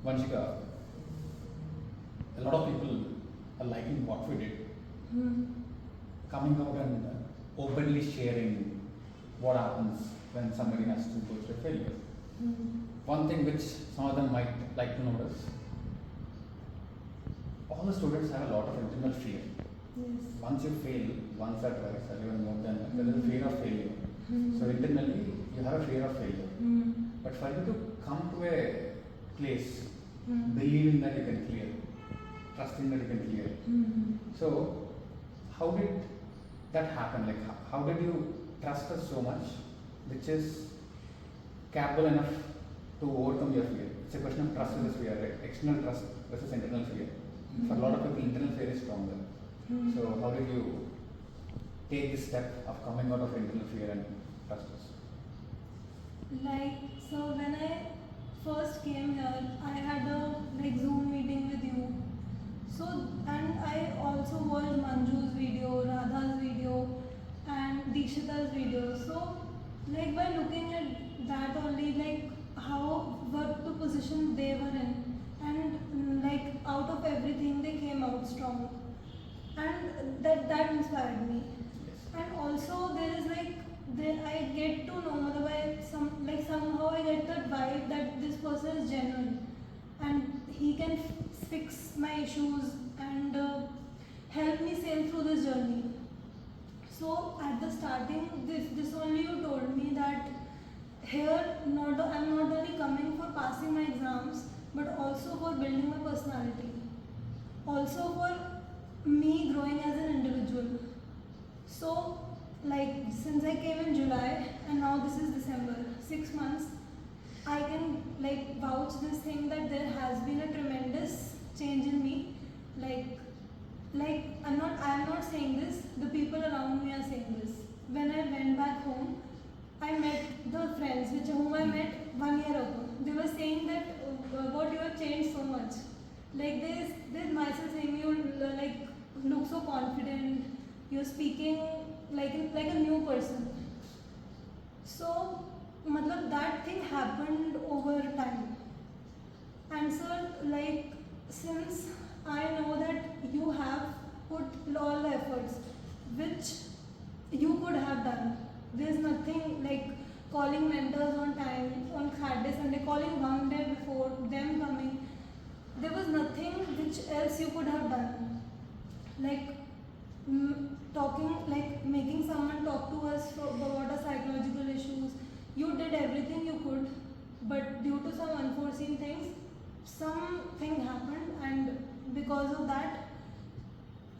Vanshika, a lot of people are liking what we did, coming out and openly sharing what happens when somebody has to go through failure. One thing which some of them might like to notice, all the students have a lot of internal fear. Yes. Once you fail, once or twice, or even more than that, there is a fear of failure. So internally, you have a fear of failure. But for you to come to a place, believing that you can clear, trusting that you can clear. So, how did that happen? Like, how did you trust us so much, which is capable enough to overcome your fear? It's a question of trust versus fear, right? External trust versus internal fear. For a lot of people, internal fear is stronger. So, how did you take this step of coming out of internal fear and trust us? Like, so when I first came here, I had a Zoom meeting with you. So, and I also watched Manju's video, Radha's video, and Dikshita's video. So, like by looking at that only, like how what the position they were in, and like out of everything they came out strong, and that inspired me. And also there is like there I get to know matlab somehow I get that vibe that this person is genuine and he can fix my issues and help me sail through this journey. So at the starting, this only you told me that here I'm not only coming for passing my exams but also for building my personality, also for me growing as an individual. So like since I came in July and now this is December, 6 months, I can like vouch this thing that there has been a tremendous change in me. Like I'm not saying this, the people around me are saying this. When I went back home, I met the friends whom I met 1 year ago. They were saying that what you have changed so much. Like they myself saying you like look so confident, you're speaking like a new person. So matlab that thing happened over time. And sir, like since I know that you have put all the efforts which you could have done. There's nothing like calling mentors on time, on Saturday, Sunday, calling one day before, them coming. There was nothing which else you could have done. Like talking, like making someone talk to us about our psychological issues. You did everything you could, but due to some unforeseen things, something happened, and because of that,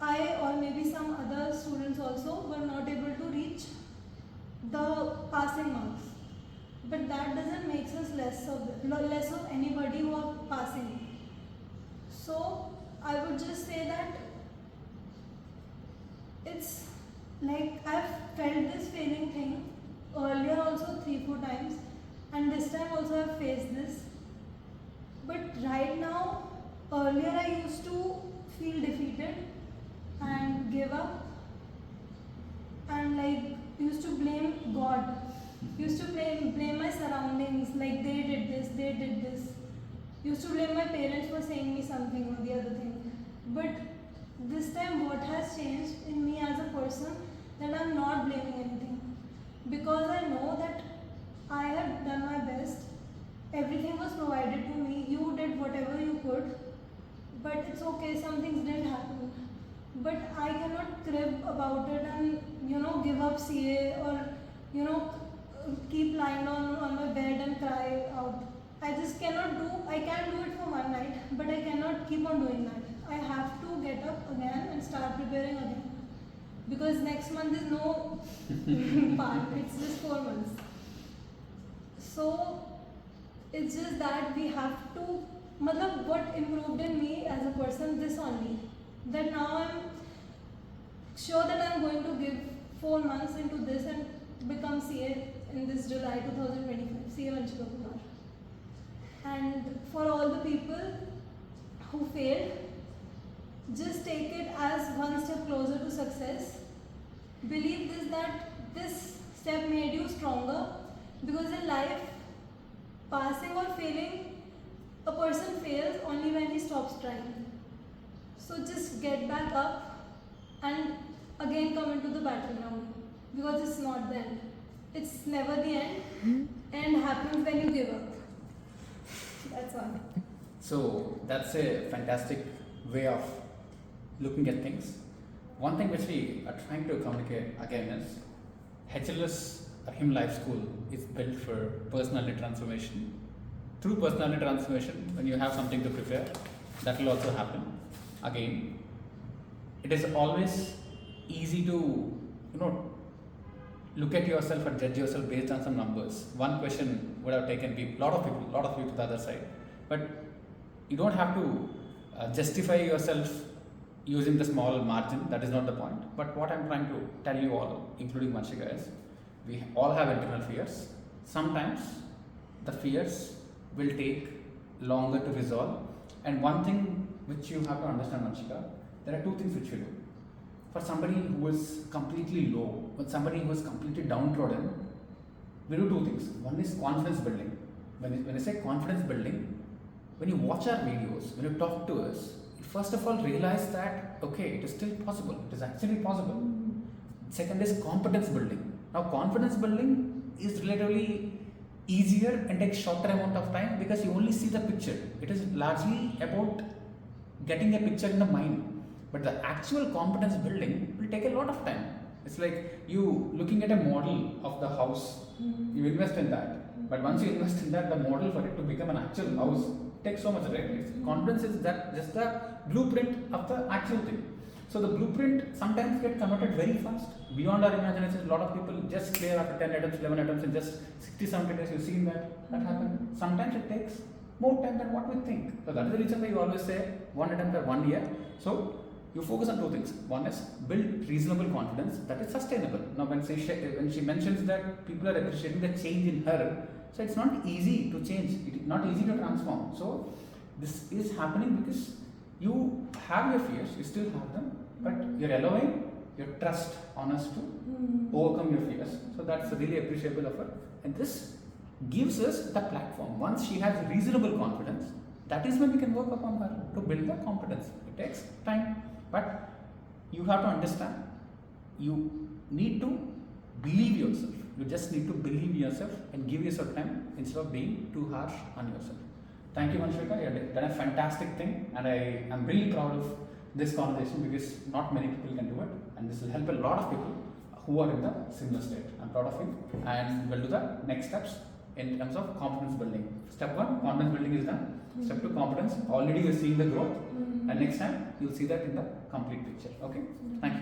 I or maybe some other students also were not able to reach the passing marks. But that doesn't make us less of anybody who are passing. So I would just say that it's like I've felt this failing thing earlier also 3-4 times, and this time also I've faced this. But right now, earlier I used to feel defeated and give up and like used to blame God, used to blame my surroundings, like they did this, used to blame my parents for saying me something or the other thing. But this time what has changed in me as a person, that I'm not blaming anything, because I know that I have done my best, everything was provided to me, you did whatever you could, but it's okay, some things did happen. But I cannot crib about it and give up CA or keep lying on my bed and cry out. I just cannot do, I can do it for one night, but I cannot keep on doing that. I have to get up again and start preparing again. Because next month is no part, it's just 4 months. So it's just that we have to, matlab what improved in me as a person, this only. That now I'm sure that I'm going to give 4 months into this and become CA in this July 2025, CA Vanshika Kumar. And for all the people who failed, just take it as one step closer to success. Believe this, that this step made you stronger, because in life, passing or failing, a person fails only when he stops trying. So just get back up and again come into the battleground, because it's not the end. It's never the end. End happens when you give up. That's all. So that's a fantastic way of looking at things. One thing which we are trying to communicate again is HLS Him Life School is built for personality transformation. Through personality transformation, when you have something to prepare, that will also happen. Again, it is always easy to, look at yourself and judge yourself based on some numbers. One question would have taken a lot of people to the other side. But you don't have to justify yourself using the small margin. That is not the point. But what I'm trying to tell you all, including Vanshika, is we all have internal fears. Sometimes the fears will take longer to resolve. And one thing which you have to understand, Vanshika, there are two things which you do. For somebody who is completely low, or somebody who is completely downtrodden, we do two things. One is confidence building. When I say confidence building, when you watch our videos, when you talk to us, you first of all realize that, okay, it is still possible. It is actually possible. Second is competence building. Now, confidence building is relatively easier and takes shorter amount of time because you only see the picture. It is largely about getting a picture in the mind. But the actual competence building will take a lot of time. It's like you looking at a model of the house, you invest in that. But once you invest in that, the model for it to become an actual house takes so much, right? Confidence is that just the blueprint of the actual thing. So the blueprint sometimes get converted very fast, beyond our imagination. A lot of people just clear after 10 attempts, 11 attempts in just 60, 70 days. You've seen that happen. Sometimes it takes more time than what we think. So that is the reason why you always say one attempt or 1 year. So you focus on two things. One is build reasonable confidence that is sustainable. Now when she mentions that people are appreciating the change in her, so it's not easy to change, it's not easy to transform. So this is happening because you have your fears, you still have them, but you're allowing your trust on us to overcome your fears. So that's really appreciable of her. And this gives us the platform. Once she has reasonable confidence, that is when we can work upon her to build the competence. It takes time. But you have to understand, you need to believe yourself. You just need to believe yourself and give yourself time instead of being too harsh on yourself. Thank you, Vanshika. You have done a fantastic thing, and I am really proud of this conversation because not many people can do it, and this will help a lot of people who are in the similar state. I'm proud of you, and we'll do the next steps in terms of confidence building. Step 1, confidence building is done. Step 2, competence. Already you're seeing the growth. And next time, you'll see that in the complete picture. Okay? Thank you.